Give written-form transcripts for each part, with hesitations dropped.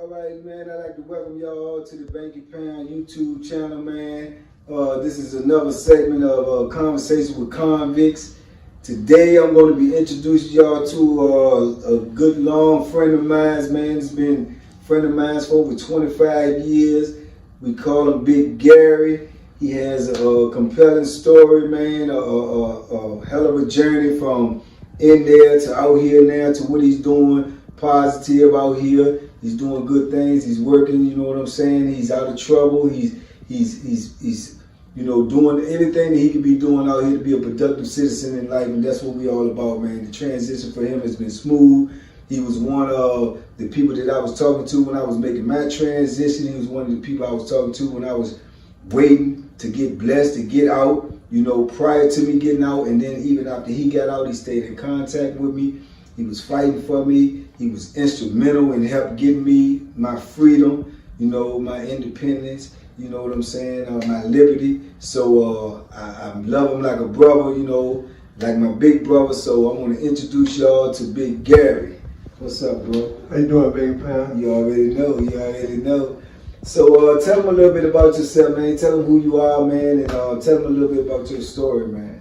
All right, man, I'd like to welcome y'all to the Banky Pound YouTube channel, man. This is another segment of Conversation with Convicts. Today, I'm going to be introducing y'all to a good long friend of mine, man. It's been a friend of mine for over 25 years. We call him Big Gary. He has a compelling story, man, a hell of a journey from in there to out here now to what he's doing, positive out here. He's doing good things. He's working. You know what I'm saying? He's out of trouble. He's you know, doing everything that he could be doing out here to be a productive citizen in life, and that's what we all about, man. The transition for him has been smooth. He was one of the people that I was talking to when I was making my transition. He was one of the people I was talking to when I was waiting to get blessed to get out. You know, prior to me getting out, and then even after he got out, he stayed in contact with me. He was fighting for me. He was instrumental in helping getting me my freedom, you know, my independence, you know what I'm saying, my liberty. So I love him like a brother, you know, like my big brother. So I want to introduce y'all to Big Gary. What's up, bro? How you doing, Big Pound? You already know. You already know. So tell them a little bit about yourself, man. Tell them who you are, man, and tell them a little bit about your story, man.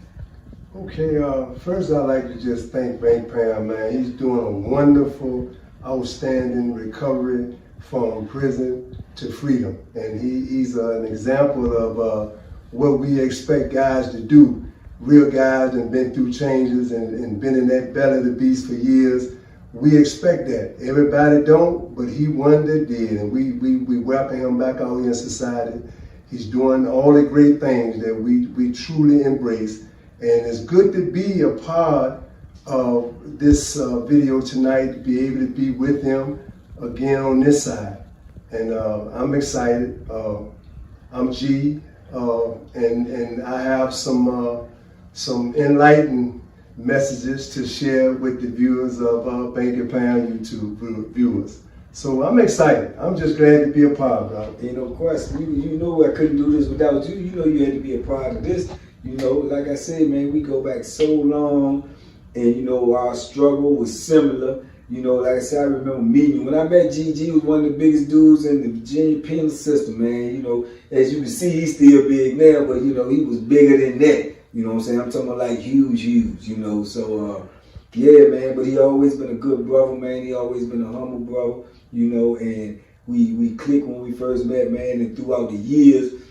Okay, first I'd like to just thank BANKPOUND, man. He's doing a wonderful, outstanding recovery from prison to freedom. And he's an example of what we expect guys to do. Real guys that have been through changes and been in that belly of the beast for years. We expect that. Everybody don't, but he one that did. And we welcome him back out here in society. He's doing all the great things that we truly embrace. And it's good to be a part of this video tonight, to be able to be with him again on this side. And I'm excited. I'm G, and I have some enlightened messages to share with the viewers of Banky Pound YouTube viewers. So I'm excited. I'm just glad to be a part of it. Ain't no question. You know I couldn't do this without you. You know you had to be a part of this. You know, like I said, man, we go back so long, and you know, our struggle was similar. You know, like I said, I remember meeting you. When I met GG, he was one of the biggest dudes in the Virginia penal system, man. You know, as you can see, he's still big now, but you know, he was bigger than that. You know what I'm saying? I'm talking about like huge, you know. So, yeah, man, but he always been a good brother, man. He always been a humble brother, you know, and we clicked when we first met, man, and throughout the years,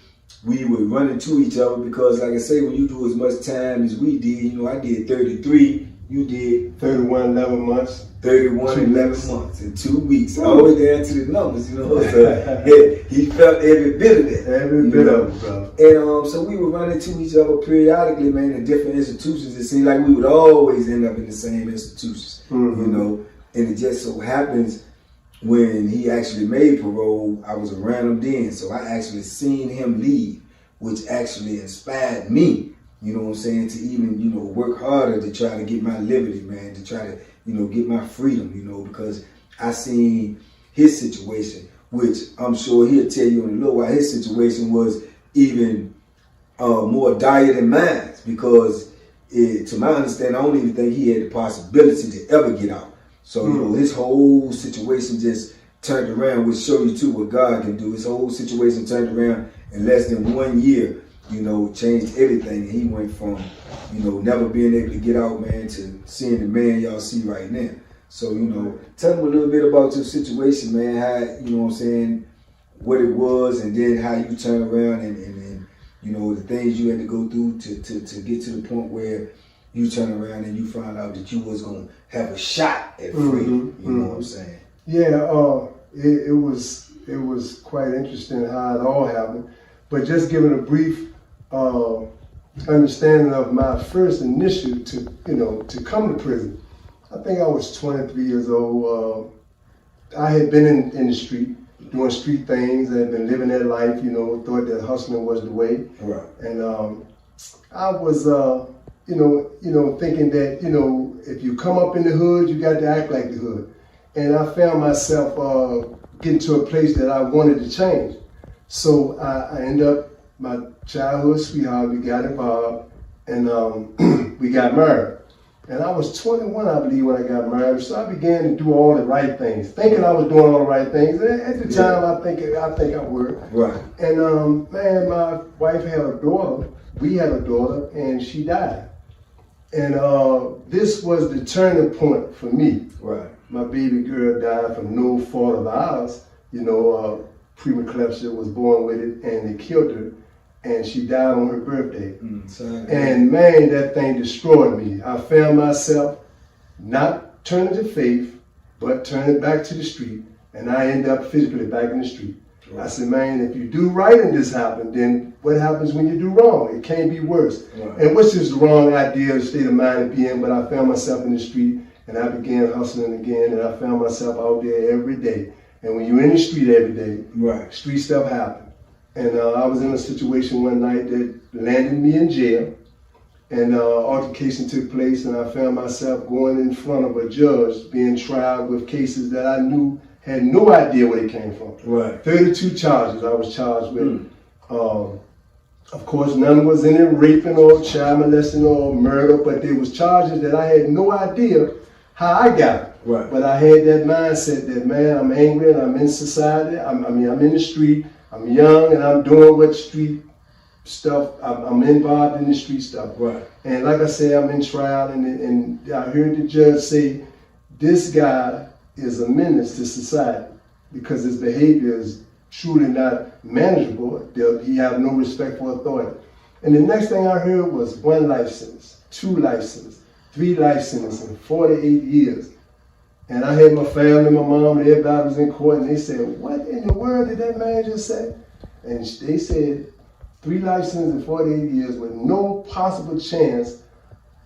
we would run into each other because, like I say, when you do as much time as we did, you know, I did 33, you did 31, 11 months. 31, 11 months and 2 weeks, all the way down to the numbers, you know. So he felt every bit of that. Every bit of it, bro. And so we would run into each other periodically, man, in different institutions. It seemed like we would always end up in the same institutions, you know. And it just so happens when he actually made parole, I was around him then. So I actually seen him leave, which actually inspired me, you know what I'm saying, to even, you know, work harder to try to get my liberty, man, to try to, you know, get my freedom, you know, because I seen his situation, which I'm sure he'll tell you in a little while, his situation was even more dire than mine, because to my understanding, I don't even think he had the possibility to ever get out. So, you know, his whole situation just turned around, which show you too what God can do. His whole situation turned around in less than 1 year, you know, changed everything. And he went from, you know, never being able to get out, man, to seeing the man y'all see right now. So, you know, tell them a little bit about your situation, man, how, you know what I'm saying, what it was, and then how you turned around and you know, the things you had to go through to get to the point where you turn around and you find out that you was going to have a shot at freedom, you know what I'm saying? Yeah, it was quite interesting how it all happened. But just giving a brief understanding of my first initiative to come to prison. I think I was 23 years old. I had been in the street, doing street things. I had been living that life, you know, thought that hustling was the way. Right. And I was, you know, thinking that, you know, if you come up in the hood, you got to act like the hood. And I found myself getting to a place that I wanted to change. So I ended up, my childhood sweetheart, we got involved, and we got married. And I was 21, I believe, when I got married. So I began to do all the right things, thinking I was doing all the right things. And at the time, I think I were. Right. And man, my wife had a daughter. We had a daughter, and she died. And this was the turning point for me. Right. My baby girl died from no fault of ours. You know, preeclampsia was born with it, and they killed her. And she died on her birthday. And man, that thing destroyed me. I found myself not turning to faith, but turning back to the street. And I ended up physically back in the street. Right. I said, man, if you do right and this happen, then what happens when you do wrong? It can't be worse. Right. And which is the wrong idea, the state of mind to be in, but I found myself in the street and I began hustling again, and I found myself out there every day. And when you're in the street every day, right, street stuff happens. And I was in a situation one night that landed me in jail, and altercation took place, and I found myself going in front of a judge being tried with cases that I knew had no idea where they came from. Right. 32 charges I was charged with. Of course, none was any raping or child molesting or murder, but there was charges that I had no idea how I got it. Right. But I had that mindset that, man, I'm angry and I'm in society. I'm in the street. I'm young and I'm doing what street stuff, I'm involved in the street stuff. Right. And like I said, I'm in trial, and I heard the judge say, this guy is a menace to society because his behavior is truly not manageable. He have no respect for authority. And the next thing I heard was 1 life sentence, 2 life sentences, 3 life sentences, and 48 years. And I had my family, my mom, and everybody was in court, and they said, what in the world did that man just say? And they said 3 life sentences and 48 years with no possible chance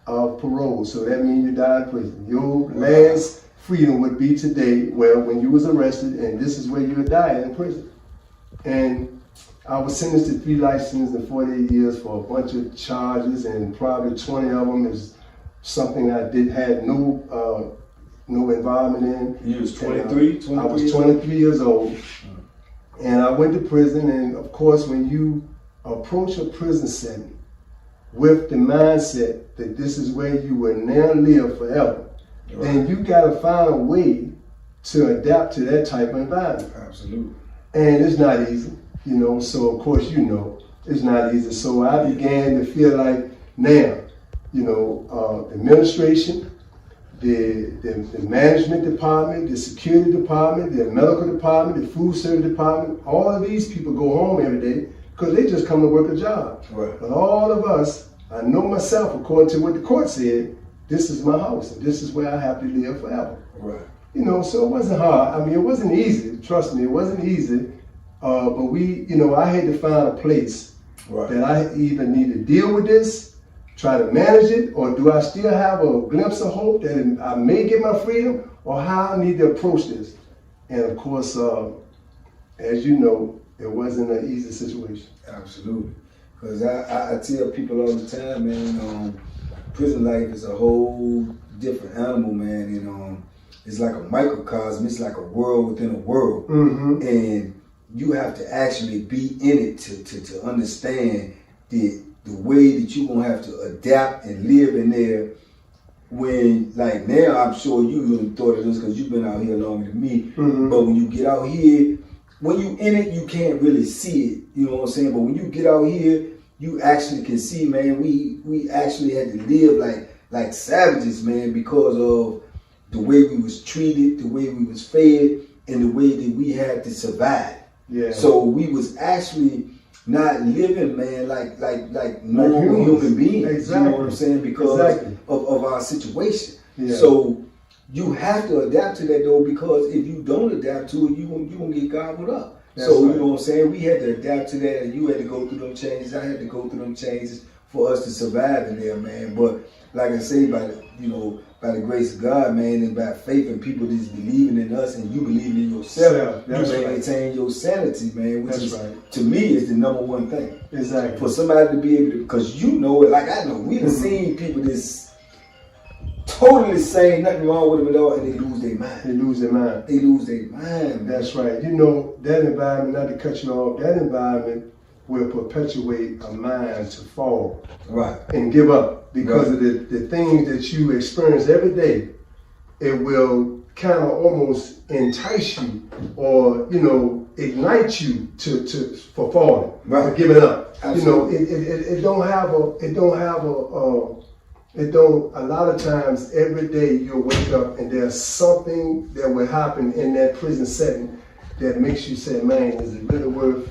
of parole. So that means you die in prison. Your last freedom would be today, well, when you was arrested, and this is where you would die, in prison. And I was sentenced to 3 life sentences and 48 years for a bunch of charges, and probably 20 of them is something I had no involvement in. You was 23? I was 23 years old. And I went to prison, and of course, when you approach a prison setting with the mindset that this is where you will now live forever, right, then you got to find a way to adapt to that type of environment. Absolutely. And it's not easy, you know, so of course, you know, it's not easy. So I began to feel like now, you know, the administration, the management department, the security department, the medical department, the food service department, all of these people go home every day because they just come to work a job. Right. But all of us, I know myself, according to what the court said, this is my house and this is where I have to live forever. Right. You know, so it wasn't hard. I mean, it wasn't easy. Trust me, it wasn't easy. But we, you know, I had to find a place that I either need to deal with this, try to manage it, or do I still have a glimpse of hope that I may get my freedom, or how I need to approach this? And of course, as you know, it wasn't an easy situation. Absolutely. Because I tell people all the time, man, prison life is a whole different animal, man. And it's like a microcosm. It's like a world within a world. Mm-hmm. And you have to actually be in it to understand the way that you're gonna have to adapt and live in there. When, like now, I'm sure you thought of this because you've been out here longer than me. Mm-hmm. But when you get out here, when you in it, you can't really see it. You know what I'm saying? But when you get out here, you actually can see, man. We actually had to live like savages, man, because of the way we was treated, the way we was fed, and the way that we had to survive. Yeah. So we was actually not living, man, like normal human beings. Exactly. You know what I'm saying? Because of our situation. Yeah. So you have to adapt to that, though, because if you don't adapt to it, you're gonna get gobbled up. That's so, right. You know what I'm saying? We had to adapt to that, and you had to go through them changes. I had to go through them changes for us to survive in there, man. But like I say, by the grace of God, man, and by faith and people just believing in us and you believing in yourself, you maintain your sanity, man, which to me is the number one thing. Exactly. For somebody to be able to, because you know it, like I know, we have seen people that's totally saying nothing wrong with them at all, and they lose their mind. They lose their mind. They lose their mind. That's right. You know, that environment, not to cut you off, that environment will perpetuate a mind to fall and give up. because of the things that you experience every day. It will kind of almost entice you, or ignite you for falling, for giving up. Absolutely. It don't have a lot of times every day you'll wake up and there's something that will happen in that prison setting that makes you say, man, is it really worth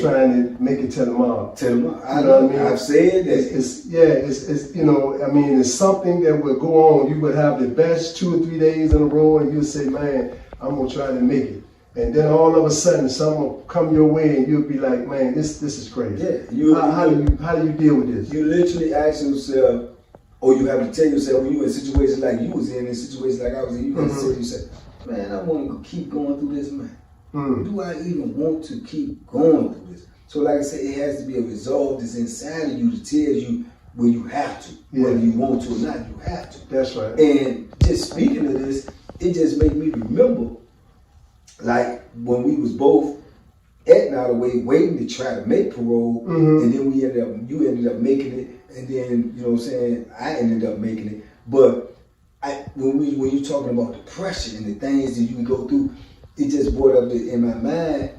trying to make it to tomorrow? Tell them, I know what I mean? I've said that. It's something that will go on. You would have the best 2 or 3 days in a row, and you'll say, man, I'm gonna try to make it. And then all of a sudden, something will come your way, and you'll be like, man, this is crazy. Yeah. How do you deal with this? You literally ask yourself, or you have to tell yourself, when you in situations like you was in situations like I was in, you have to say to yourself, man, I want to keep going through this, man. Do I even want to keep going through this? So like I said, it has to be a resolve that's inside of you to tell you when you have to. Whether you want to or not, you have to. That's right. And just speaking of this, it just made me remember, like when we was both at Nottoway waiting to try to make parole, and then you ended up making it, and then, I ended up making it. But when you're talking about depression and the things that you can go through, it just brought up in my mind.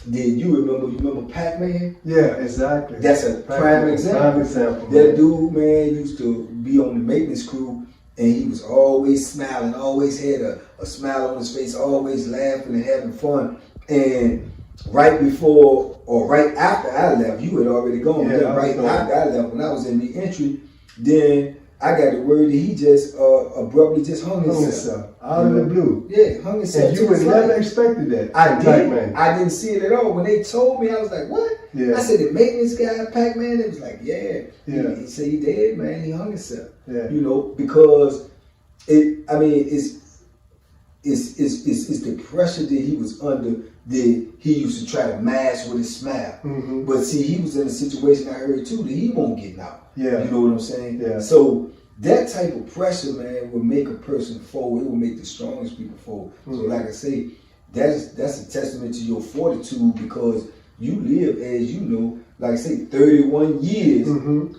Did you remember Pac-Man? Yeah, exactly. That's a prime example. That dude, man, used to be on the maintenance crew, and he was always smiling, always had a smile on his face, always laughing and having fun. And right before or right after I left, you had already gone. Yeah, right after I left, when I was in the entry, then I got the word that he just abruptly just hung himself. Out of the blue. Yeah, hung himself. And you would never expected that. I didn't see it at all. When they told me, I was like, what? Yeah. I said, the maintenance guy, Pac-Man, it was like, yeah. Yeah. He said he dead, man. He hung himself. Yeah. Because it's the pressure that he was under that he used to try to mask with his smile. But see, he was in a situation, I heard too, that he won't get out. Yeah. You know what I'm saying? Yeah. So that type of pressure, man, will make a person fold. It will make the strongest people fold. So like I say, that's a testament to your fortitude, because you live, as you know, like I say, 31 years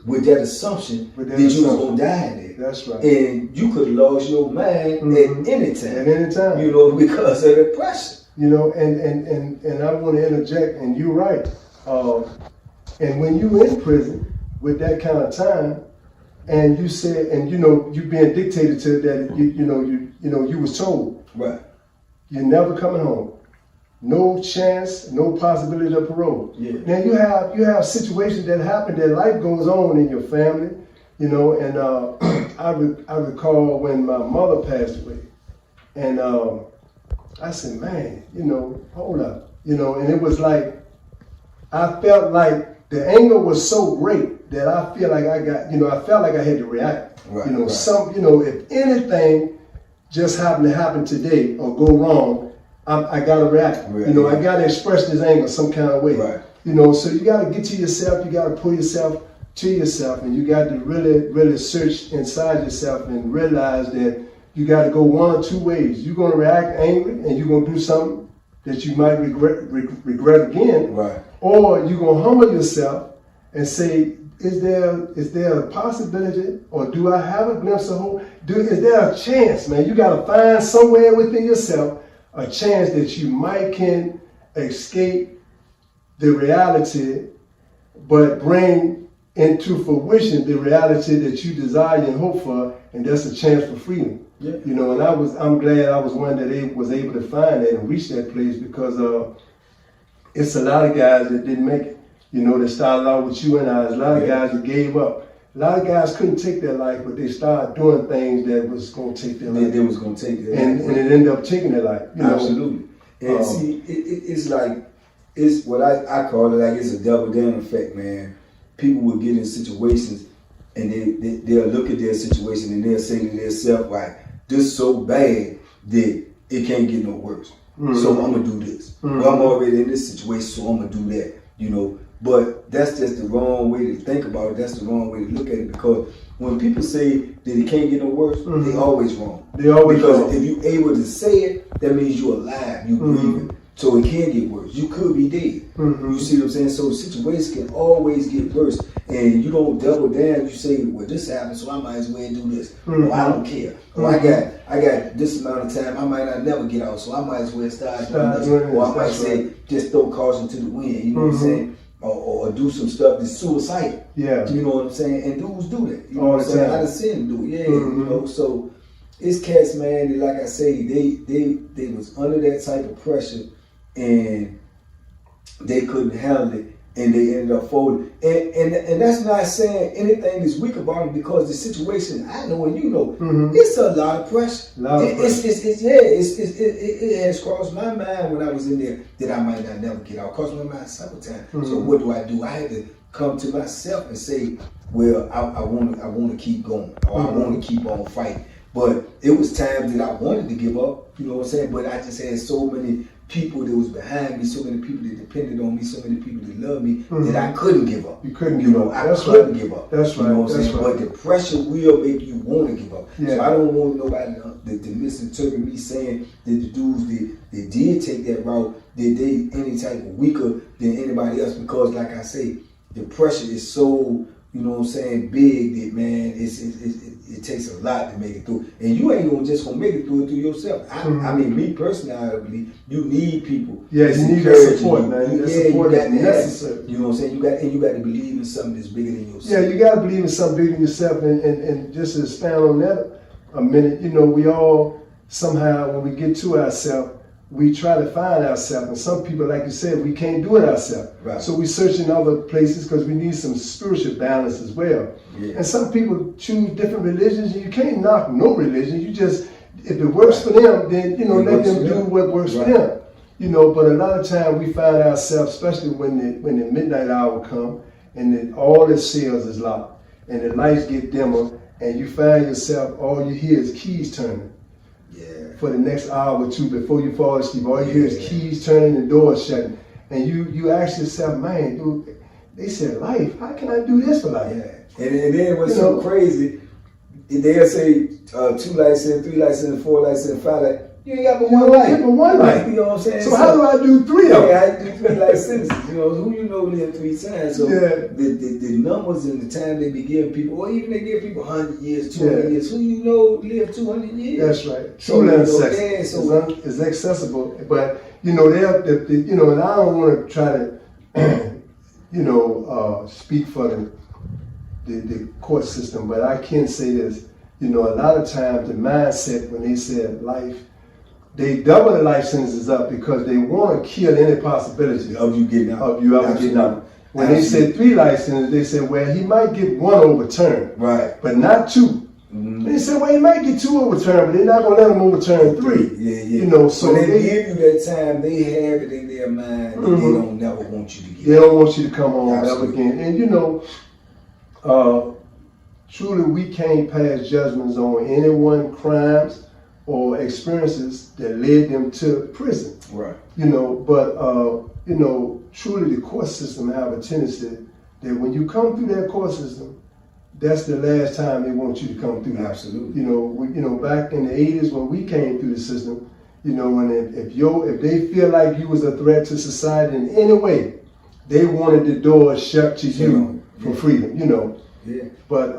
with that assumption that you was going to die in it. That's right. And you could have lost your mind at any time. At any time. Because of the pressure. And I want to interject, and you're right. And when you're in prison with that kind of time, and you said, and you being dictated to that, you was told, right, you're never coming home. No chance, no possibility of parole. Yeah. Now you have situations that happen, that life goes on in your family, and I recall when my mother passed away, and I said, man, hold up, and it was like, I felt like the anger was so great that I feel like I felt like I had to react. Right, if anything just happened to happen today or go wrong, I gotta react. Right. I gotta express this anger some kind of way. Right. So you gotta get to yourself, you gotta pull yourself to yourself, and you got to really, really search inside yourself and realize that you gotta go one or two ways. You're gonna react angry, and you're gonna do something that you might regret again. Right. Or you're gonna humble yourself and say, is there a possibility, or do I have a glimpse of hope? Is there a chance, man? You gotta find somewhere within yourself a chance that you might can escape the reality, but bring into fruition the reality that you desire and hope for, and that's a chance for freedom. Yeah. And I'm glad I was one that was able to find that and reach that place, because it's a lot of guys that didn't make it. That started out with you and I. There's a lot of guys that gave up. A lot of guys couldn't take their life, but they started doing things that was going to take their life. They was going to take their life. And it ended up taking their life. Absolutely. And see, it's like, it's what I call it, like it's a double down effect, man. People will get in situations, and they'll look at their situation, and they'll say to themselves, like, this is so bad that it can't get no worse. So I'm going to do this. Well, I'm already in this situation, so I'm going to do that. But that's just the wrong way to think about it. That's the wrong way to look at it, because when people say that it can't get no worse, they always wrong. They always because wrong. If you're able to say it, that means you're alive, you're breathing. So it can get worse. You could be dead. You see what I'm saying? So situations can always get worse. And you don't double down. You say, well, this happened, so I might as well do this. Or I don't care. Or I got this amount of time, I might not never get out, so I might as well start doing this. Or I might say, just throw caution to the wind. You know what I'm saying? Or do some stuff that's suicidal. Yeah. You know what I'm saying? And dudes do that. You know what I'm saying? I done seen them do it. Yeah. You know, so it's cats, man, that, like I say, they was under that type of pressure and they couldn't handle it and they ended up folding. And that's not saying anything is weak about it, because the situation, I know and you know, it's a lot of pressure. It has crossed my mind when I was in there that I might not never get out. Crossed my mind several times. So what do? I had to come to myself and say, well, I want to keep going, or I want to keep on fighting. But it was times that I wanted to give up, you know what I'm saying? But I just had so many people that was behind me, so many people that depended on me, so many people that loved me, that I couldn't give up. You couldn't give up. I couldn't give up. That's right. You know what I'm saying? But the pressure will make you want to give up. So I don't want nobody to misinterpret me saying that the dudes that did take that route, that they any type of weaker than anybody else, because like I say, the pressure is so, you know what I'm saying, big that, man, it takes a lot to make it through. And you ain't just gonna make it through yourself. I mean, me personally, I believe you need people. Yeah, you need that support, man. That support is necessary. You know what I'm saying? You got to believe in something that's bigger than yourself. Yeah, you got to believe in something bigger than yourself. And just to expand on that a minute, you know, we all somehow, when we get to ourselves, we try to find ourselves, and some people, like you said, we can't do it ourselves. Right. So we search in other places because we need some spiritual balance as well. Yeah. And some people choose different religions, and you can't knock no religion. You just, if it works for them, then, you know, let them do what works for them. You know, but a lot of times we find ourselves, especially when the midnight hour come, and all the cells is locked, and the lights get dimmer, and you find yourself, all you hear is keys turning. For the next hour or two before you fall asleep, all you hear is keys turning, the doors shutting, and you ask yourself, man, dude, they said life. How can I do this for life? Yeah. And then what's so crazy, they'll say 2 lights in, 3 lights in, 4 lights in, 5 lights. You ain't got but one life. You know what I'm saying? So how do I do 3 of them? Yeah, I do 3 life sentences. You know, who you know live 3 times. So the numbers and the time they be giving people, or even they give people 100 years, 200 years. Who you know live 200 years? That's right. Truly accessible. It's accessible, but you know you know, and I don't want to try to you know speak for the court system, but I can say this. You know, a lot of times the mindset when they said life, they double the life sentences up because they want to kill any possibility of you getting out. Of you ever getting out. When they said 3 life sentences, they said, well, he might get 1 overturned, but not 2. They said, well, he might get 2 overturned, but they're not going to let him overturn 3. You know, so when they give you that time, they have it in their mind that they don't never want you to get out. They don't want you to come home ever again. And you know, truly we can't pass judgments on anyone's crimes or experiences that led them to prison. Right. You know, but you know, truly the court system have a tendency that when you come through that court system, that's the last time they want you to come through. Absolutely. You know, back in the 80s when we came through the system, you know, and if they feel like you was a threat to society in any way, they wanted the doors shut to you for freedom. You know. Yeah, but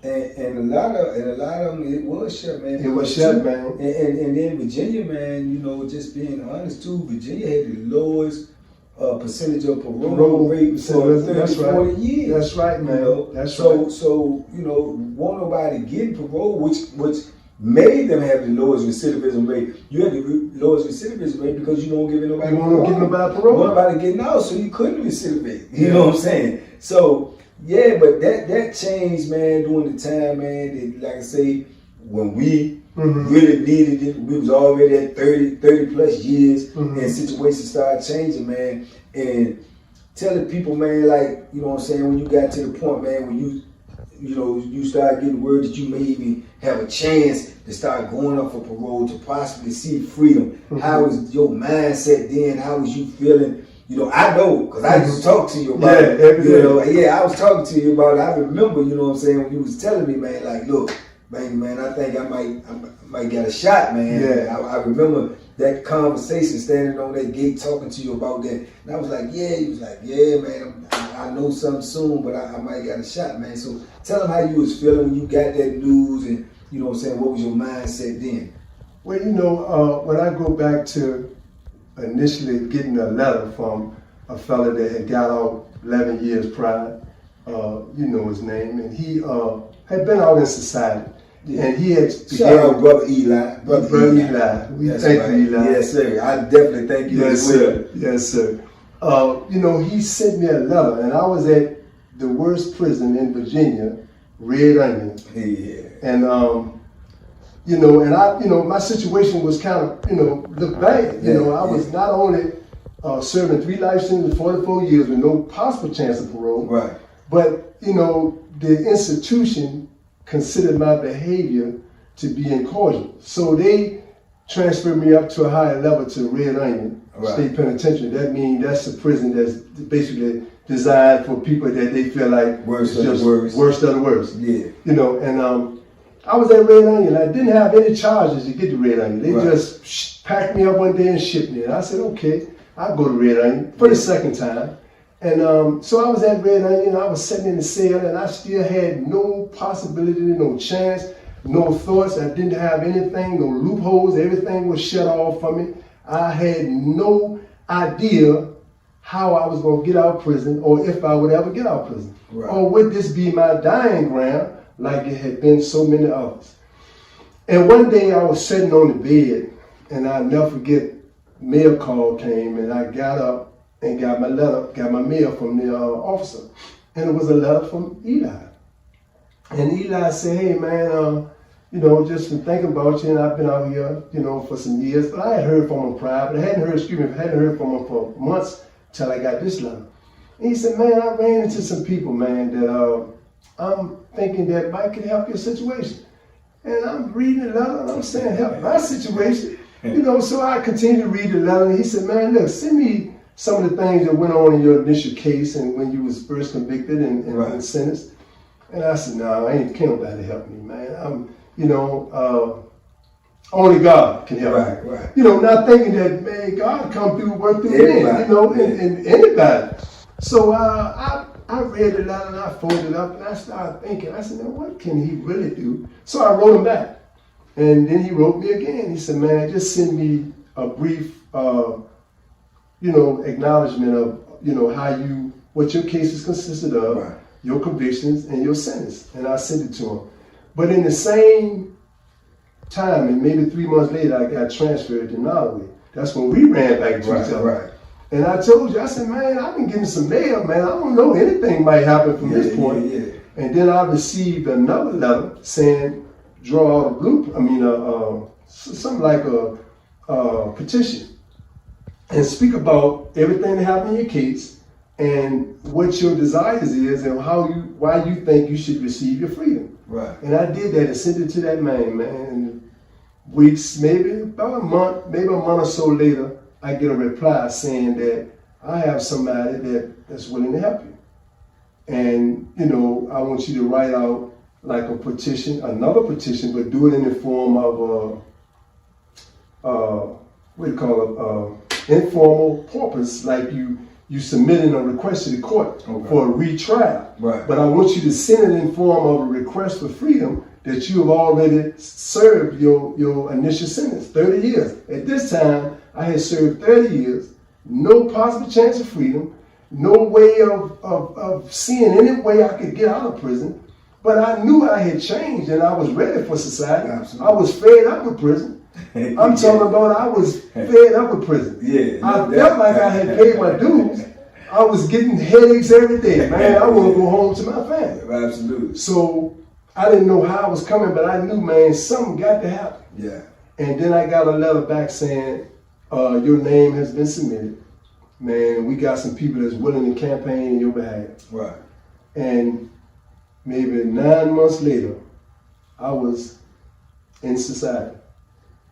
and a lot of them it was shut, man. It was shut, man. And then Virginia, man, you know, just being honest too, Virginia had the lowest percentage of parole rate for 30, 40 years. That's right, man. You know? That's so you know, won't nobody get parole, which made them have the lowest recidivism rate. You had the lowest recidivism rate because you don't give nobody parole. You won't give nobody parole. Nobody getting out, so you couldn't recidivate. You know what I'm saying? So. Yeah, but that changed, man, during the time, man, that, like I say, when we really needed it, we was already at 30 plus years, and situations started changing, man. And telling people, man, like, you know what I'm saying, when you got to the point, man, when you know, you start getting word that you may even have a chance to start going up for parole, to possibly see freedom. How was your mindset then? How was you feeling? You know, I know, because I used to talk to you about it. You know, I was talking to you about it. I remember, you know what I'm saying, when you was telling me, man, like, look, man, I think I might get a shot, man. Yeah. I remember that conversation, standing on that gate, talking to you about that. And I was like, yeah. He was like, yeah, man, I know something soon, but I might get a shot, man. So tell him how you was feeling when you got that news, and you know what I'm saying, what was your mindset then? Well, you know, when I go back to initially getting a letter from a fella that had got out 11 years prior, you know his name, and he had been out in society. Yeah. And he had shout out brother Eli. Brother Eli. We thank you, Eli. Yes, sir. I definitely thank you. Yes, sir. Yes, sir. You know, he sent me a letter, and I was at the worst prison in Virginia, Red Onion. Yeah. And you know, and my situation was kind of, you know, looked bad. You know, I was not only serving 3 life sentences, 44 years with no possible chance of parole, right? But you know, the institution considered my behavior to be incorrigible, so they transferred me up to a higher level to Red Onion State Penitentiary. That means that's a prison that's basically designed for people that they feel like worst of the worst. Yeah. You know, and I was at Red Onion. I didn't have any charges to get to Red Onion. They just packed me up one day and shipped me. And I said, okay, I'll go to Red Onion for the second time. And so I was at Red Onion. I was sitting in the cell, and I still had no possibility, no chance, no thoughts. I didn't have anything, no loopholes. Everything was shut off for me. I had no idea how I was going to get out of prison, or if I would ever get out of prison. Right. Or would this be my dying ground like it had been so many others. And one day I was sitting on the bed, and I'll never forget, mail call came, and I got up and got my letter, got my mail from the officer. And it was a letter from Eli. And Eli said, hey man, you know, just been thinking about you, and I've been out here, you know, for some years, but I had heard from him prior, but I hadn't heard from him for months till I got this letter. And he said, man, I ran into some people, man, that I'm thinking that might could help your situation. And I'm reading the letter, and I'm saying, help my situation. You know, so I continued to read the letter, and he said, man, look, send me some of the things that went on in your initial case and when you was first convicted and sentenced. And I said, no, can't nobody help me, man. I'm, you know, only God can help me. Right. You know, not thinking that, man, God come through, work through me, you know, and anybody. So I read the letter, and I folded it up, and I started thinking, I said, man, what can he really do? So I wrote him back. And then he wrote me again. He said, man, just send me a brief, you know, acknowledgement of, you know, what your cases consisted of, your convictions, and your sentence. And I sent it to him. But in the same time, and maybe 3 months later, I got transferred to Norway. That's when we ran back to each other. And I told you, I said, man, I've been getting some mail, man. I don't know, anything might happen from this point. And then I received another letter saying, draw out a blueprint, something like a petition, and speak about everything that happened in your case and what your desires is and why you think you should receive your freedom. Right. And I did that and sent it to that man, And weeks, maybe about a month or so later, I get a reply saying that I have somebody that's willing to help you. And, you know, I want you to write out like a petition, another petition, but do it in the form of informal purpose, like you submitting a request to the court for a retrial. Right. But I want you to send it in form of a request for freedom that you have already served your initial sentence, 30 years. At this time, I had served 30 years, no possible chance of freedom, no way of seeing any way I could get out of prison. But I knew I had changed and I was ready for society. Absolutely. I was fed up with prison. I'm talking about I was fed up with prison. I felt like I had paid my dues. I was getting headaches every day, man. I want to go home to my family. Absolutely. So I didn't know how I was coming, but I knew, man, something got to happen. Yeah. And then I got a letter back saying, your name has been submitted. Man, we got some people that's willing to campaign in your behalf. Right. And maybe 9 months later, I was in society,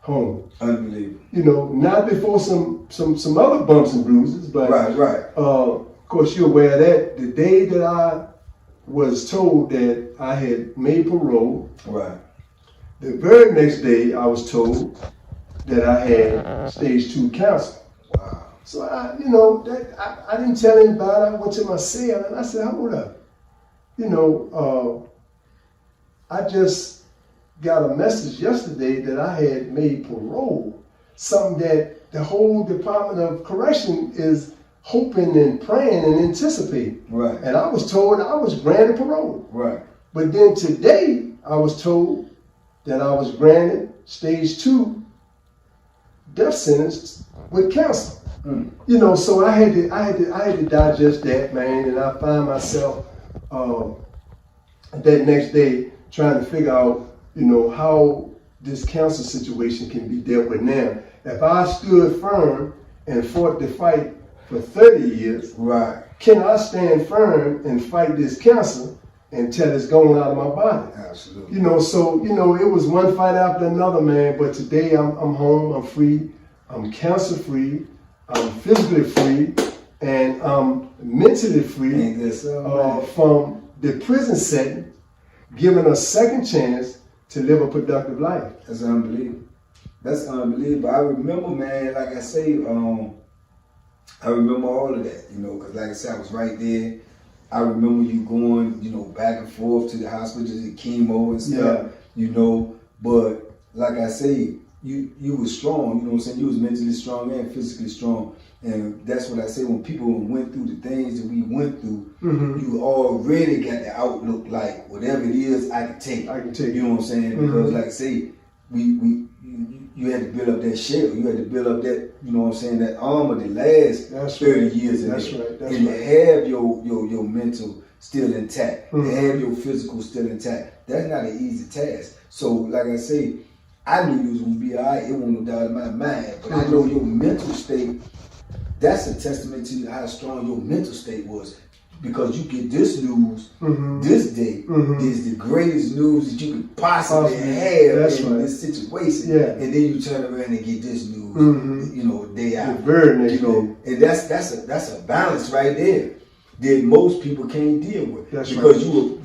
home. Unbelievable. You know, not before some other bumps and bruises, but of course you're aware of that. The day that I was told that I had made parole, the very next day I was told that I had stage 2 cancer. Wow. So I didn't tell anybody. I went to my cell and I said, hold up. I just got a message yesterday that I had made parole, something that the whole Department of Correction is hoping and praying and anticipating. Right. And I was told I was granted parole. Right. But then today I was told that I was granted stage 2 death sentence with cancer. So I had to digest that, man, and I find myself that next day trying to figure out, how this cancer situation can be dealt with now. If I stood firm and fought the fight for 30 years, right, can I stand firm and fight this cancer until it's gone out of my body? Absolutely. It was one fight after another, man. But today I'm home, I'm free, I'm cancer free, I'm physically free, and I'm mentally free from the prison setting, given a second chance to live a productive life. That's unbelievable. That's unbelievable. I remember, man, like I say, I remember all of that, because like I said, I was right there. I remember you going, back and forth to the hospital, to the chemo and stuff, but like I say, you were strong, you know what I'm saying? You was mentally strong and physically strong. And that's what I say, when people went through the things that we went through, you already got the outlook like, whatever it is, I can take it. You know what I'm saying? Because like I say, you had to build up that shell. You had to build up that, that armor that lasts 30 years. That's right. And to have your mental still intact, to have your physical still intact, that's not an easy task. So like I say, I knew you was going to be all right. It wasn't no doubt in my mind. But I know your mental state, that's a testament to how strong your mental state was. Because you get this news, this day is the greatest news that you could possibly have in this situation. Yeah. And then you turn around and get this news, day out. And that's a balance right there that most people can't deal with. Because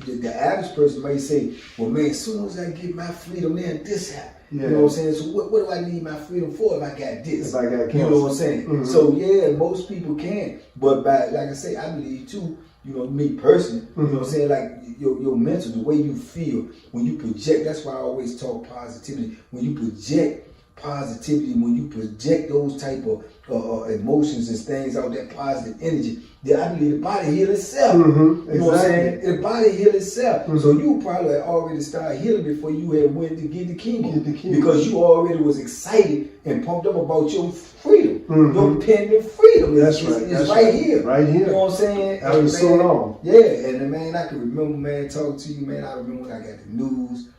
the average person might say, well, man, as soon as I get my freedom, then this happens. Yeah. You know what I'm saying? So what do I need my freedom for if I got this? If I got cancer. You know what I'm saying? So yeah, most people can. But like I say, I believe too, me personally, you know what I'm saying? Like your mental, the way you feel, when you project, that's why I always talk positivity. When you project positivity, when you project those type of emotions and things out, that positive energy, I believe the body heal itself. You know what I'm saying? The body heal itself. So you probably already started healing before you had went to get the chemo. Because you already was excited and pumped up about your freedom. Your pending freedom. That's right. It's right here. Right here. You know what I'm saying? That was so long. Yeah, and man, I can remember, man, talking to you, man. I remember when I got the news,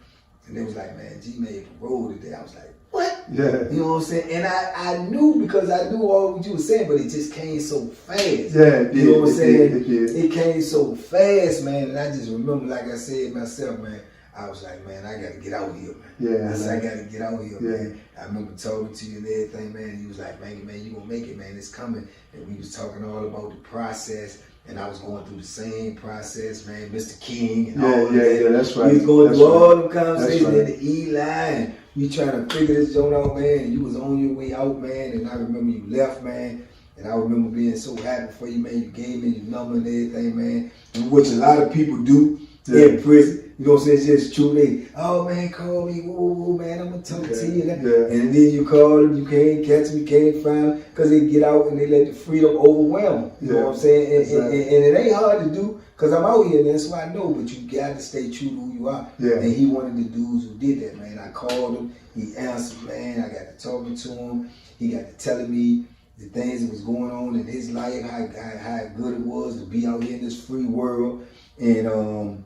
and they was like, man, G made parole today. I was like, what? Yeah. You know what I'm saying? And I knew, because I knew all what you were saying, but it just came so fast. Yeah, it did. You know what I'm saying? It did. It came so fast, man. And I just remember, like I said myself, man, I was like, man, I got to get out here, man. Yeah. I said, I got to get out here, man. I remember talking to you and everything, man. And you was like, man, you going to make it, man. It's coming. And we was talking all about the process. And I was going through the same process, man. Mr. King and all that. Yeah, that's right. We was going through all them conversations in the Eli, and we trying to figure this joint out, man. And you was on your way out, man. And I remember you left, man. And I remember being so happy for you, man. You gave me your number and everything, man. And which a lot of people do in prison. You know what I'm saying? It's just true. They, oh, man, call me. Whoa, man, I'm going to talk to you. And then you call them. You can't catch them. You can't find them. Because they get out and they let the freedom overwhelm them. You know what I'm saying? And it ain't hard to do. Because I'm out here, man, so I know. But you got to stay true to who you are. Yeah. And he one of the dudes who did that, man. I called him. He answered, man. I got to talking to him. He got to telling me the things that was going on in his life, how good it was to be out here in this free world. And,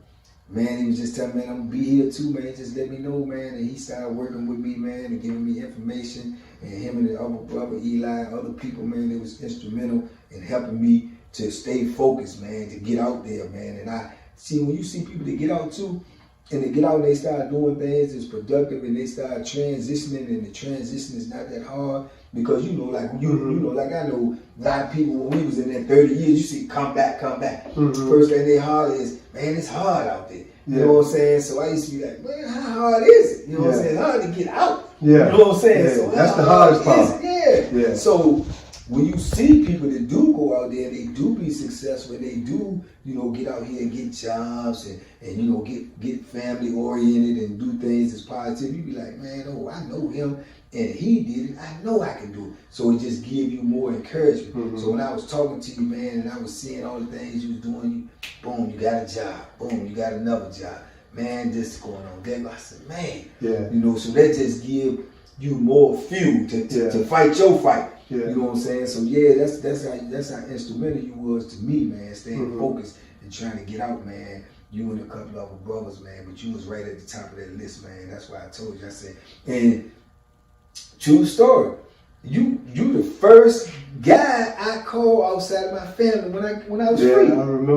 man, he was just telling me, man, I'm going to be here too, man. Just let me know, man. And he started working with me, man, and giving me information. And him and the other brother, Eli, other people, man, they was instrumental in helping me to stay focused, man, to get out there, man. And I see, when you see people that get out too, and they get out and they start doing things that's productive, and they start transitioning, and the transition is not that hard. Because like like I know a lot of people, when we was in there 30 years, you see come back. First thing they holler is, man, it's hard out there. You know what I'm saying? So I used to be like, man, how hard is it? You know what I'm saying? It's hard to get out. Yeah. You know what I'm saying? Yeah. So That's the hardest part. Yeah. So when you see people that do go out there, they do be successful, they do, you know, get out here and get jobs and you know, get family oriented and do things that's positive, you be like, man, oh, I know him and he did it, I know I can do it. So it just give you more encouragement. Mm-hmm. So when I was talking to you, man, and I was seeing all the things you was doing, boom, you got a job, boom, you got another job. Man, this is going on there. I said, man, you know, so that just give you more fuel to fight your fight. Yeah. You know what I'm saying? So yeah, that's how instrumental you was to me, man. Staying focused and trying to get out, man. You and a couple of other brothers, man, but you was right at the top of that list, man. That's why I told you. I said, and true story. You the first guy I called outside of my family when I was free.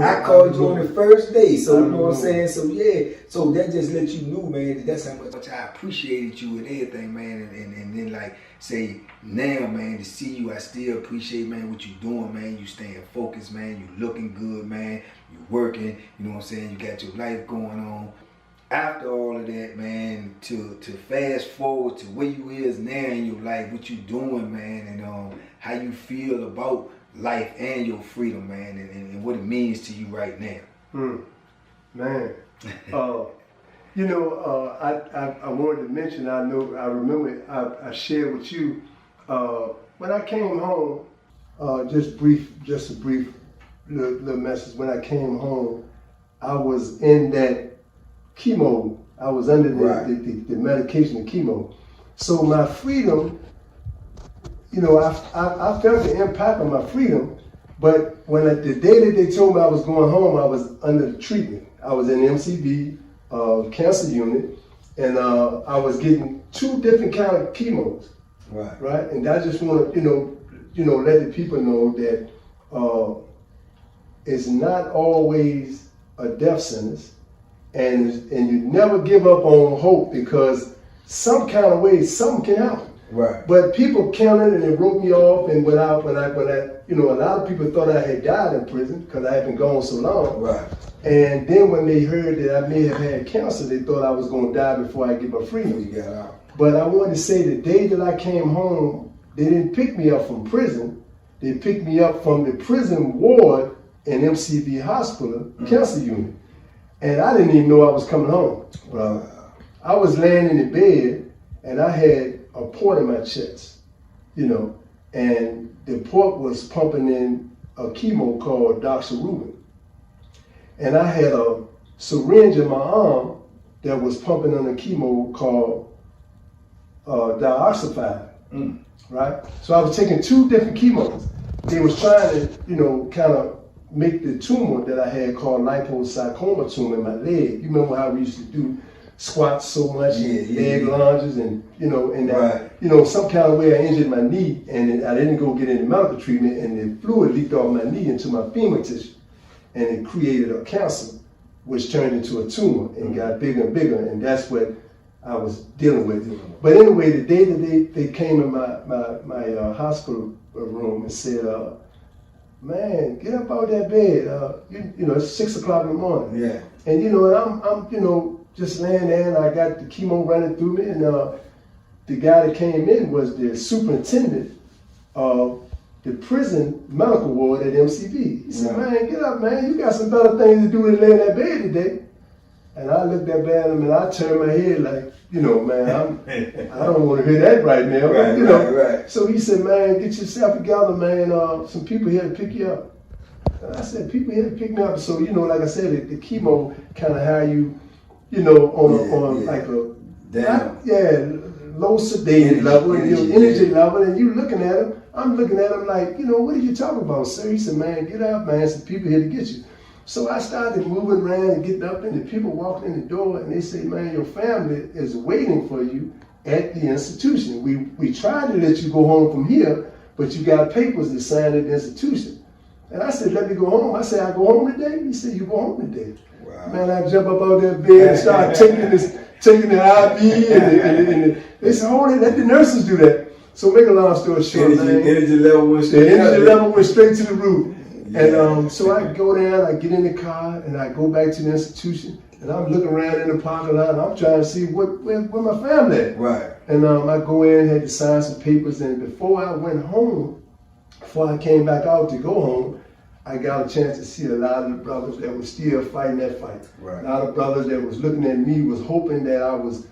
I called you on the first day. So you know what I'm saying? So yeah. So that just let you know, man, that's how much I appreciated you and everything, man. And then like say now, man, to see you, I still appreciate, man, what you doing, man. You staying focused, man. You looking good, man. You working, you know what I'm saying? You got your life going on. After all of that, man, to fast forward to where you is now in your life, what you doing, man, and how you feel about life and your freedom, man, and what it means to you right now. Man, you know, I wanted to mention, I remember I shared with you, when I came home, just a brief little message. When I came home, I was in that chemo. I was under the medication of chemo. So my freedom, you know, I felt the impact of my freedom, but when the day that they told me I was going home, I was under the treatment. I was in MCB, cancer unit, and I was getting 2 different kind of chemos. Right. And I just want to, you know, let the people know that it's not always a death sentence. And you never give up on hope, because some kind of way something can happen. Right. But people counted and it wrote me off. And when I, you know, a lot of people thought I had died in prison because I had been gone so long. Right. And then when they heard that I may have had cancer, they thought I was going to die before I get my freedom. You got out. But I wanted to say the day that I came home, they didn't pick me up from prison. They picked me up from the prison ward in MCV hospital, cancer unit. And I didn't even know I was coming home. I was laying in the bed and I had a port in my chest, you know, and the port was pumping in a chemo called doxorubin. And I had a syringe in my arm that was pumping in a chemo called dioxazine, right? So I was taking 2 different chemos. They was trying to, you know, kind of make the tumor that I had called liposarcoma tumor in my leg. You remember how we used to do squats so much, leg lunges, and you know, and you know, some kind of way I injured my knee, and I didn't go get any medical treatment, and the fluid leaked off my knee into my femur tissue, and it created a cancer, which turned into a tumor and got bigger and bigger, and that's what I was dealing with. But anyway, the day that they came in my hospital room and said, man, get up out of that bed. You know, it's 6 o'clock in the morning. Yeah. And you know, and I'm you know, just laying there, and I got the chemo running through me, and the guy that came in was the superintendent of the prison medical ward at MCV. He said, man, get up, man. You got some better things to do than lay in that bed today. And I looked up at him, and I turned my head like, you know, man, I don't want to hear that right now. You know. So he said, man, get yourself together, man. Some people here to pick you up. And I said, people here to pick me up. So, you know, like I said, the chemo kind of how you know, on like a low sedated level, and your energy level, and you looking at him. I'm looking at him like, you know, what are you talking about, sir? He said, man, get up, man. Some people here to get you. So I started moving around and getting up, and the people walked in the door, and they say, man, your family is waiting for you at the institution. We tried to let you go home from here, but you got papers to sign at the institution. And I said, let me go home. I said, I go home today? He said, you go home today. Wow. Man, I jump up out that bed and start taking the IV, and they said, hold it, let the nurses do that. So make a long story short, energy level went straight went straight to the roof. And so I go down, I get in the car, and I go back to the institution, and I'm looking around in the parking lot, and I'm trying to see where my family at. Right. And I go in, had to sign some papers, and before I went home, before I came back out to go home, I got a chance to see a lot of the brothers that were still fighting that fight. Right. A lot of brothers that was looking at me, was hoping that I was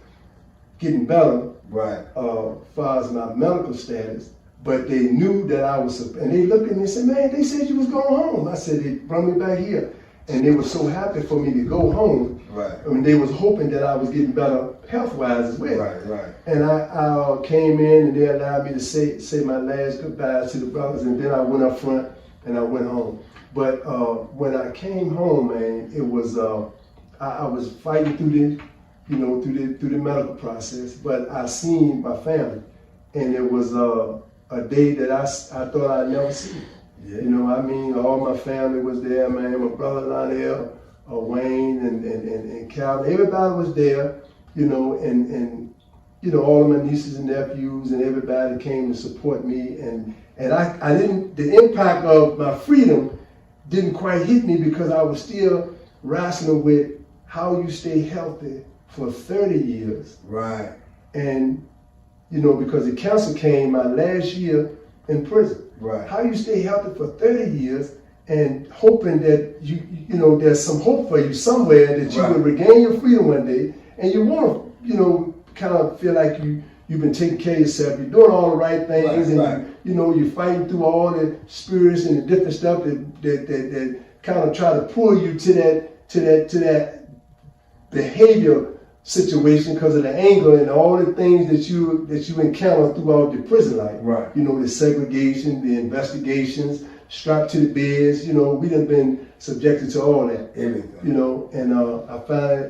getting better, right, as far as my medical status, but they knew that I was, and they looked at me and said, man, they said you was going home. I said, they brought me back here. And they were so happy for me to go home. Right. I mean, they was hoping that I was getting better health-wise as well. Right, right. And I came in, and they allowed me to say my last goodbyes to the brothers, and then I went up front and I went home. But when I came home, man, it was I was fighting through the medical process, but I seen my family, and it was a day that I thought I'd never see. Yeah. You know, I mean, all my family was there, man. My brother Lionel, Wayne, and Calvin, everybody was there. You know, and you know, all of my nieces and nephews and everybody came to support me, and I didn't. The impact of my freedom didn't quite hit me because I was still wrestling with how you stay healthy for 30 years. Right. And, you know, because the cancer came my last year in prison. Right. How you stay healthy for 30 years and hoping that you know, there's some hope for you somewhere that you right. will regain your freedom one day, and you want to, you know, kind of feel like you've been taking care of yourself, you're doing all the right things, right, and right. You know, you're fighting through all the spirits and the different stuff that kind of try to pull you to that behavior situation because of the anger and all the things that you encounter throughout your prison life. Right. You know, the segregation, the investigations, strapped to the beds. You know, we done been subjected to all that. Everything. You know, and I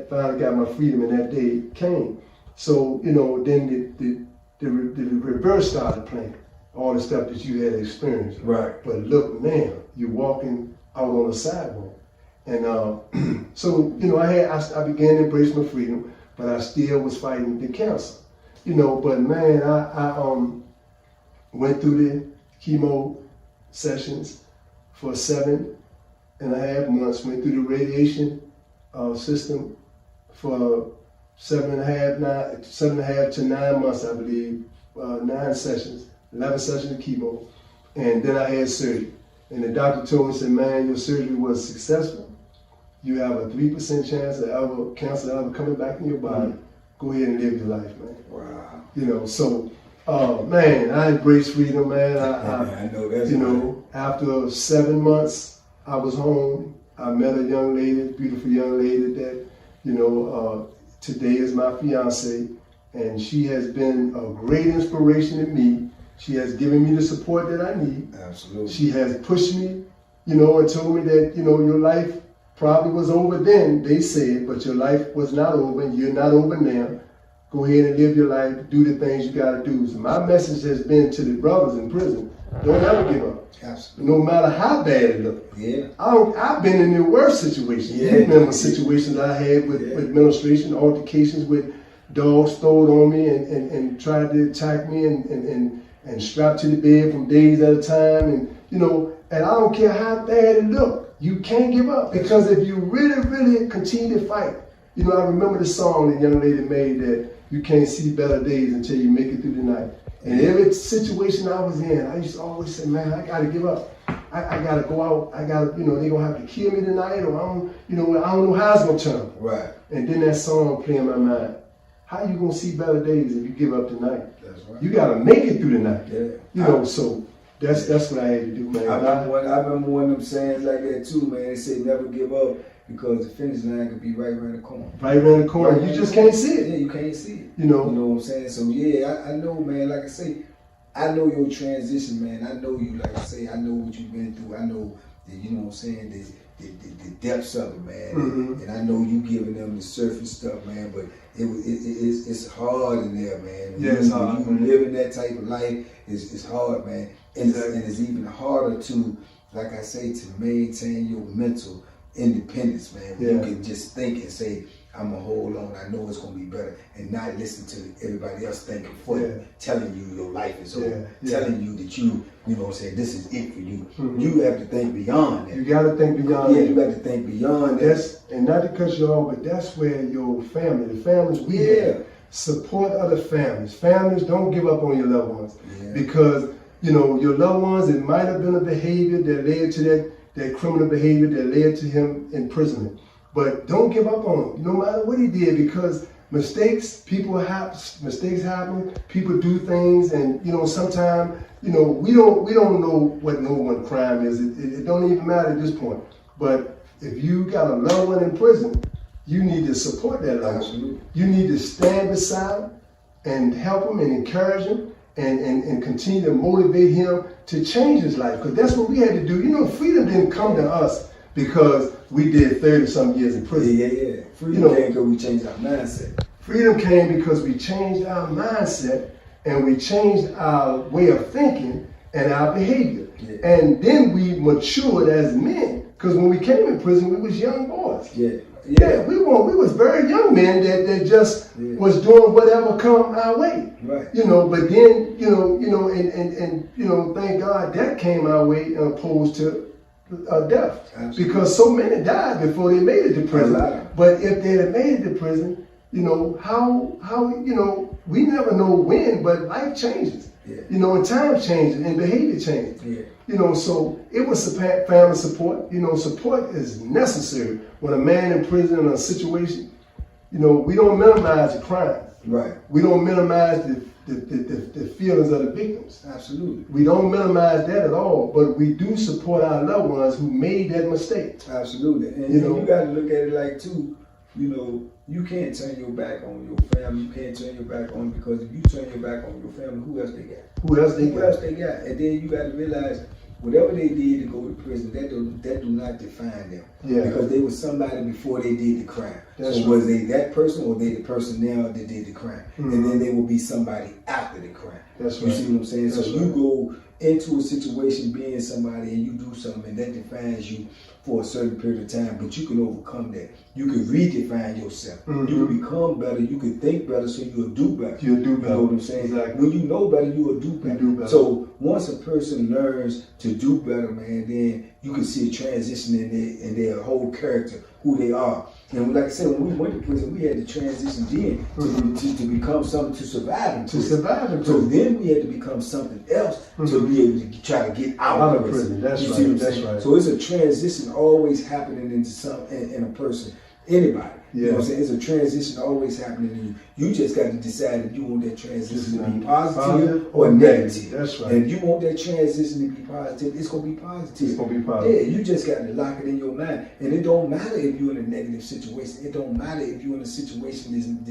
finally got my freedom, and that day came. So, you know, then the reverse started playing. All the stuff that you had experienced. Right. But look, man, you're walking out on the sidewalk. And so, you know, I began to embrace my freedom, but I still was fighting the cancer. You know, but man, I went through the chemo sessions for 7.5 months, went through the radiation system for 7.5 to 9 months, I believe, 9 sessions, 11 sessions of chemo, and then I had surgery. And the doctor told me, said, man, your surgery was successful. You have a 3% chance of cancer ever coming back in your body. Go ahead and live your life, man. Wow. You know, so, man, I embraced freedom, man. I know that's you know, after 7 months, I was home. I met a young lady, beautiful young lady that, you know, today is my fiance, and she has been a great inspiration to me. She has given me the support that I need. Absolutely. She has pushed me, you know, and told me that, you know, your life probably was over then, they said, but your life was not over, and you're not over now. Go ahead and live your life, do the things you gotta do. So my message has been to the brothers in prison, don't ever give up. Absolutely. No matter how bad it looks. Yeah. I've been in the worst situations. Yeah. You remember situations I had with administration, altercations with dogs stole on me and tried to attack me and strapped to the bed from days at a time, and you know, and I don't care how bad it look, you can't give up, because if you really, really continue to fight, you know, I remember the song the young lady made that you can't see better days until you make it through the night. And every situation I was in, I used to always say, man, I gotta give up. I gotta go out. I gotta, you know, they gonna have to kill me tonight, or I don't know how it's gonna turn. Right. And then that song play in my mind. How you gonna see better days if you give up tonight? That's right. You gotta make it through the night. Yeah. You know, so that's what I had to do, man. I remember one of them sayings like that too, man. They say never give up because the finish line could be right around the corner. Right around the corner. You just can't see it. Yeah, you can't see it. You know. You know what I'm saying? So yeah, I know, man. Like I say, I know your transition, man. I know you. Like I say, I know what you've been through. I know that, you know what I'm saying, the depths of it, man. Mm-hmm. And I know you giving them the surface stuff, man. But it's hard in there, man. Yeah, it's hard. When you living that type of life, it's hard, man. And it's even harder to, like I say, to maintain your mental independence, man. Yeah. You can just think and say, I'm gonna hold on. I know it's gonna be better, and not listen to everybody else thinking for you, telling you your life is over, telling you that you know what I'm saying, this is it for you. You have to think beyond that. You got to think beyond that. You got to think beyond that. And not to cut you off, but that's where your family, the families we have, support other families. Families, don't give up on your loved ones because you know your loved ones. It might have been a behavior that led to that criminal behavior that led to him imprisonment. But don't give up on him, no matter what he did, because mistakes happen. People do things, and you know sometimes we don't know what no one crime is. It don't even matter at this point. But if you got a loved one in prison, you need to support that loved one. You need to stand beside him and help him and encourage him and continue to motivate him to change his life. Because that's what we had to do. You know, freedom didn't come to us because we did 30-some years in prison. Freedom came because we changed our mindset. Freedom came because we changed our mindset and we changed our way of thinking and our behavior. And then we matured as men. Because when we came in prison, we was young boys. We was very young men that just was doing whatever come our way. You know, but then, thank God that came our way opposed to death. Because so many died before they made it to prison. But if they had made it to prison, we never know when, but life changes. And time changes and behavior changes. So it was family support. Support is necessary when a man in prison in a situation. We don't minimize the crime. We don't minimize the feelings of the victims. We don't minimize that at all, but we do support our loved ones who made that mistake. And you got to look at it like too, you can't turn your back on your family. You can't turn your back on, because if you turn your back on your family, who else they got? Who else they got? And then you got to realize whatever they did to go to prison, that do not define them. Because they were somebody before they did the crime. Was they that person, or they the person now that did the crime? And then they will be somebody after the crime. You see what I'm saying? So you go into a situation being somebody and you do something, and that defines you for a certain period of time, but you can overcome that. You can redefine yourself. You can become better. You can think better, so you'll do better. You know what I'm saying? When you know better, you will do better. So once a person learns to do better, man, then you can see a transition in their whole character, who they are. And like I said, when we went to prison, we had to transition then to become something to survive in prison. So then we had to become something else to be able to try to get out of prison. That's right. So it's a transition always happening in a person, anybody. You know what I'm saying? It's a transition always happening in you. You just got to decide if you want that transition to be positive or negative. That's right. And if you want that transition to be positive, it's going to be positive. It's going to be positive. Yeah, you just got to lock it in your mind. And it don't matter if you're in a negative situation. It don't matter if you're in a situation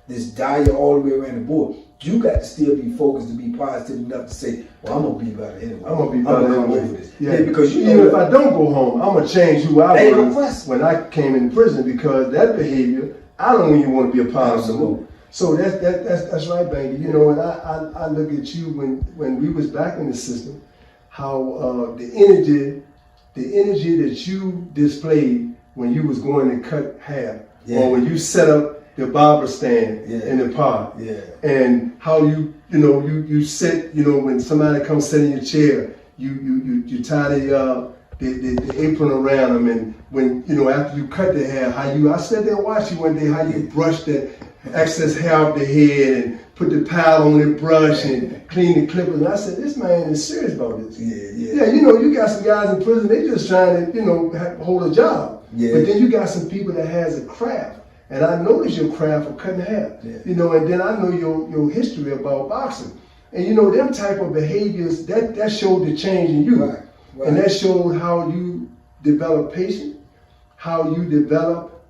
this dire all the way around the board. You got to still be focused to be positive enough to say, well, I'm going to be better anyway. I'm going to be better anyway. Because even if I don't go home, I'm going to change who I was when I came in prison, because that behavior, I don't even want to be a part of the move. So that's right, Banky. And I look at you when we was back in the system, how the energy that you displayed when you was going to cut hair, or when you set up the barber stand in the park, and how you sit, when somebody comes sit in your chair, you tie the apron around them, and when after you cut the hair, I sat there and watched you one day how you brushed the excess hair off the head and put the pile on the brush and clean the clippers. And I said, this man is serious about this. You got some guys in prison, they just trying to hold a job, but then you got some people that has a craft. And I noticed your craft for cutting hair, and then I know your history about boxing. And them type of behaviors, that showed the change in you. And that showed how you develop patience, how you develop,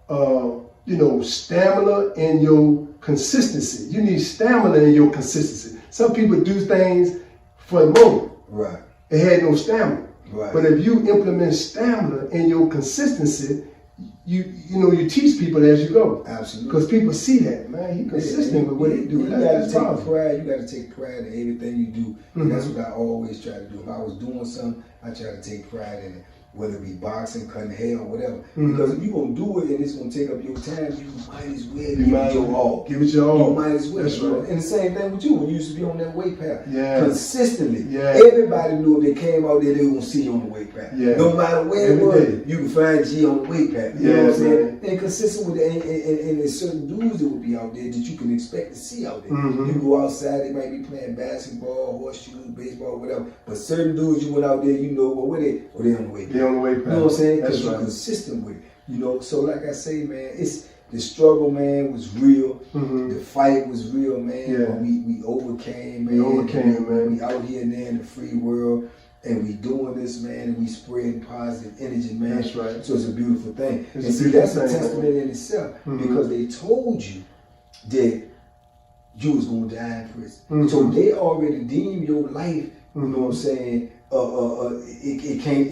stamina and your consistency. You need stamina in your consistency. Some people do things for the moment. They had no stamina. But if you implement stamina in your consistency, you teach people as you go. Absolutely. Because people see that, man. He's consistent with what he do. You got to take pride. You got to take pride in everything you do. And that's what I always try to do. If I was doing something, I try to take pride in it. whether it be boxing, cutting hair, or whatever. Because if you're going to do it and it's going to take up your time, you might as well give it your all. Give it your all. You might as well. That's right. And the same thing with you when you used to be on that weight path. Yeah. Consistently. Yeah. Everybody knew if they came out there, they were going to see you on the weight path. Yeah. No matter where it was, you can find G on the weight path. You know what I'm saying? And consistent with it. And there's certain dudes that will be out there that you can expect to see out there. You go outside, they might be playing basketball, horseshoes, baseball, whatever. But certain dudes you went out there, you know, well, where they? Oh, they on the weight path. They on the weight path. You know what I'm saying? That's Because you're right. consistent with it. You know, so like I say, man, it's the struggle, man, was real. The fight was real, man. Yeah. But we overcame, man. We overcame, man. We out here now in the free world, and we doing this, man, and we spreading positive energy, man. That's right. So it's a beautiful thing. It's and a see, beautiful that's a thing, testament in itself because they told you that you was gonna die in prison. So they already deemed your life. You know what I'm saying? It can't.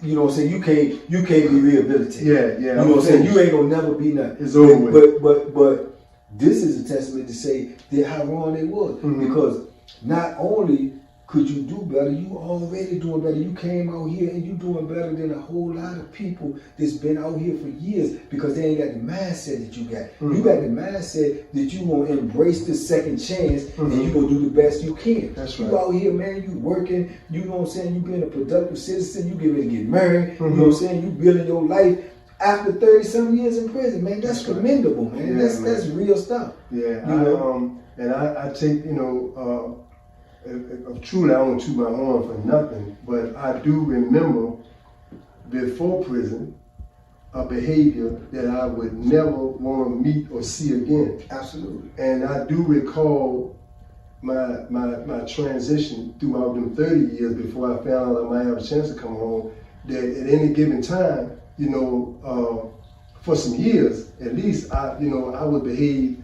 You know what I'm saying? You can't be rehabilitated. Yeah. You know what I'm saying? You ain't gonna never be nothing. It's over with. But this is a testament to say that how wrong they was because not only could you do better, you already doing better. You came out here and you doing better than a whole lot of people that's been out here for years because they ain't got the mindset that you got. You got the mindset that you gonna embrace the second chance and you gonna do the best you can. That's You right. out here, man, you working, you know what I'm saying, you being a productive citizen, you getting ready to get married, you know what I'm saying, you building your life after 30-some years in prison, man. That's commendable, man. Yeah, That's real stuff. Yeah, You know? and I take, truly I don't toot my horn for nothing, but I do remember before prison a behavior that I would never want to meet or see again. Absolutely. And I do recall my transition throughout them 30 years before I found out I might have a chance to come home, that at any given time, for some years at least, I would behave,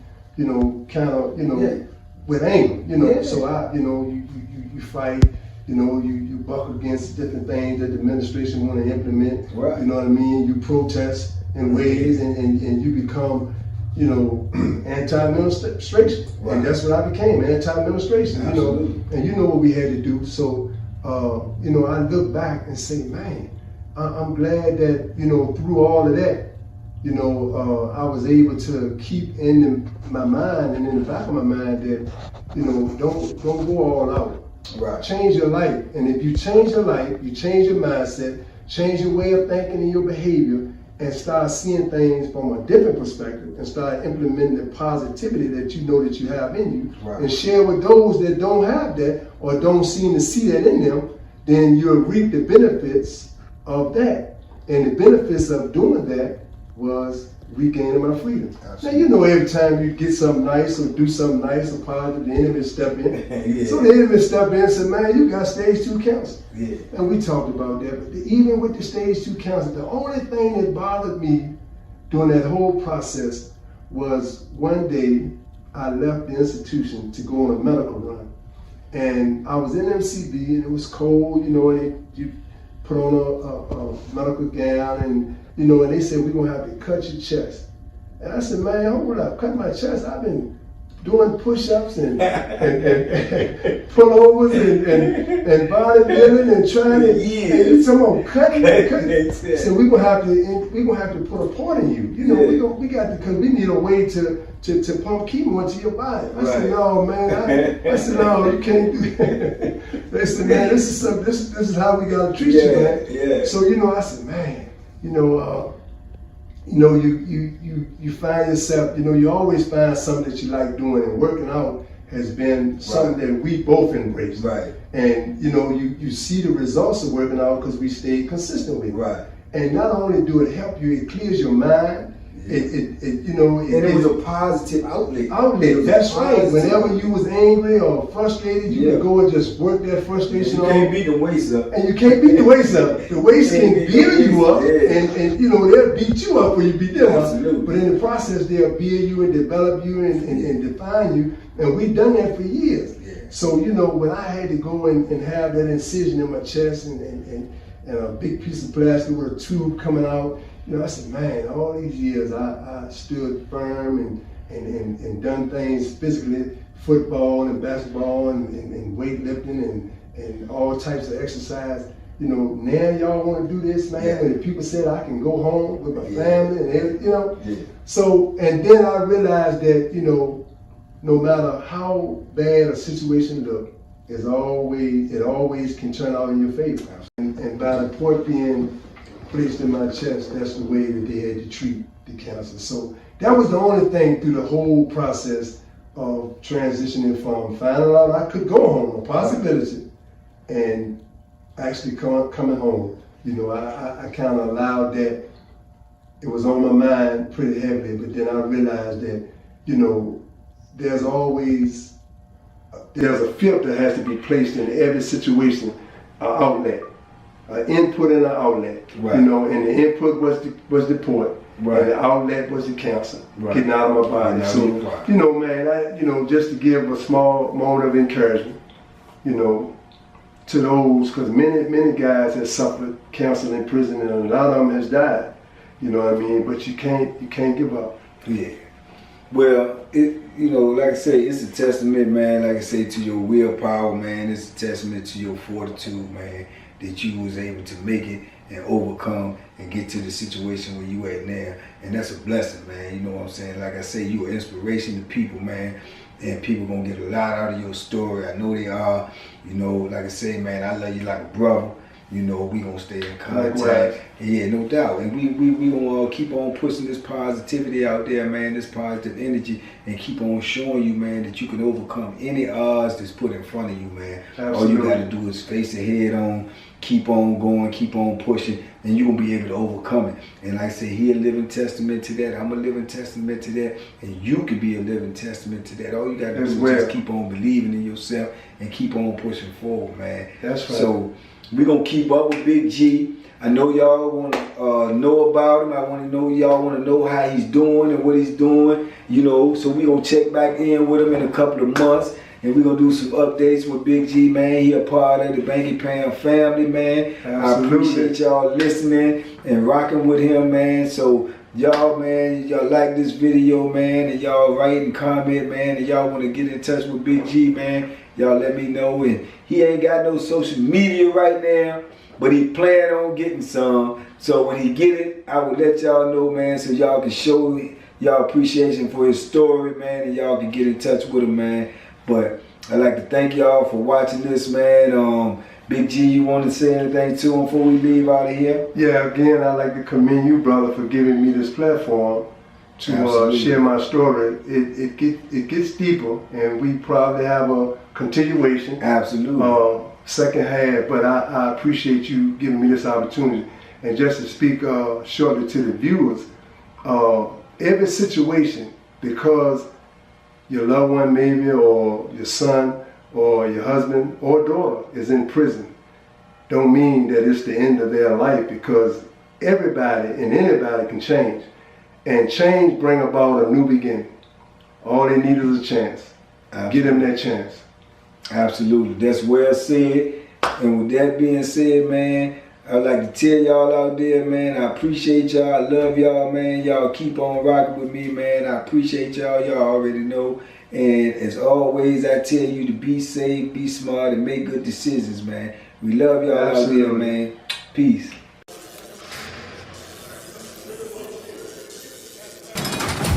with anger, So you fight, you buck against different things that the administration want to implement. Right. You know what I mean? You protest in ways, and you become, anti-administration. Right. And that's what I became, anti-administration. Absolutely. And you know what we had to do. So, I look back and say, man, I'm glad that, through all of that, I was able to keep in my mind and in the back of my mind that, don't go all out. Right. Change your life. And if you change your life, you change your mindset, change your way of thinking and your behavior, and start seeing things from a different perspective and start implementing the positivity that you know that you have in you, Right. and share with those that don't have that or don't seem to see that in them, then you'll reap the benefits of that. And the benefits of doing that was regaining my freedom. Absolutely. Now, every time you get something nice or do something nice or positive, the enemy step in. Yeah. So the enemy step in and said, man, you got stage 2 cancer. Yeah. And we talked about that. But even with the stage 2 cancer, the only thing that bothered me during that whole process was one day I left the institution to go on a medical run. And I was in MCB and it was cold, and you put on a medical gown and, and they said, we're going to have to cut your chest. And I said, man, hold up, cut my chest. I've been doing push-ups and pullovers and bodybuilding and trying to, and you talking about cutting. So we're gonna have to put a point in you. We got to, because we need a way to pump chemo into your body. I said, no, man. I said, no, you can't do that. They said, man, this is how we gotta treat you, man. Yeah. So I said, man, you find yourself, you always find something that you like doing, and working out has been something that we both embraced. Right. And you see the results of working out because we stayed consistent with it. Right. And not only do it help you, it clears your mind. And it was a positive outlet. That's right. Whenever you was angry or frustrated, you could go and just work that frustration You can't beat the weights up. And you can't beat the weights up. The weights can build you up, and they'll beat you up when you beat them up. But in the process, they'll build you and develop you and define you. And we've done that for years. Yeah. So when I had to go and have that incision in my chest and a big piece of plastic with a tube coming out, I said, man, all these years I stood firm and done things physically, football and basketball and weightlifting and all types of exercise. you know, now y'all want to do this, man. Yeah. And people said I can go home with my family and everything, you know. Yeah. So, and then I realized that, you know, no matter how bad a situation looks, it always can turn out in your favor. And by the port being placed in my chest, that's the way that they had to treat the cancer. So that was the only thing through the whole process of transitioning from finding out I could go home, a possibility, and actually coming home. You know, I kind of allowed that. It was on my mind pretty heavily, but then I realized that, you know, there's a filter that has to be placed in every situation, an outlet, an input and an outlet. Right. You know, and the input was the port, right, and the outlet was the cancer, right, getting out of my body. So, you know, man, just to give a small moment of encouragement, you know, to those, because many guys have suffered cancer in prison, and a lot of them has died. You know what I mean? But you can't give up. Yeah. Well, you know, like I say, it's a testament, man, like I say, to your willpower, man. It's a testament to your fortitude, man, that you was able to make it and overcome and get to the situation where you at now. And that's a blessing, man. You know what I'm saying? Like I say, you're an inspiration to people, man. And people gonna get a lot out of your story. I know they are. You know, like I say, man, I love you like a brother. You know, we gonna stay in contact. Right. Yeah, no doubt. And we gonna keep on pushing this positivity out there, man, this positive energy, and keep on showing you, man, that you can overcome any odds that's put in front of you, man. Absolutely. All you gotta do is face it head on, keep on going, keep on pushing, and you're gonna be able to overcome it. And like I said, he a living testament to that. I'm a living testament to that. And you could be a living testament to that. All you gotta do is just keep on believing in yourself and keep on pushing forward, man. That's right. So we're gonna keep up with Big G. I know y'all wanna know about him. I wanna know y'all wanna know how he's doing and what he's doing, you know. So we're gonna check back in with him in a couple of months, and we're gonna do some updates with Big G, man. He a part of the Banky Pound family, man. Absolutely. I appreciate y'all listening and rocking with him, man. So y'all, man, y'all like this video, man, and y'all write and comment, man, and y'all wanna get in touch with Big G, man, y'all let me know. And he ain't got no social media right now, but he plan on getting some. So when he get it, I will let y'all know, man, so y'all can show y'all appreciation for his story, man, and y'all can get in touch with him, man. But I'd like to thank y'all for watching this, man. Big G, you want to say anything to him before we leave out of here? Yeah, again, I'd like to commend you, brother, for giving me this platform to share my story. It gets deeper, and we probably have a continuation. Absolutely. Second half, but I appreciate you giving me this opportunity. And just to speak shortly to the viewers, every situation, because your loved one maybe, or your son, or your husband or daughter is in prison, don't mean that it's the end of their life, because everybody and anybody can change. And change bring about a new beginning. All they need is a chance. Give them that chance. Absolutely. That's well said. And with that being said, man, I'd like to tell y'all out there, man, I appreciate y'all. I love y'all, man. Y'all keep on rocking with me, man. I appreciate y'all. Y'all already know. And as always, I tell you to be safe, be smart, and make good decisions, man. We love y'all out there, man. Peace.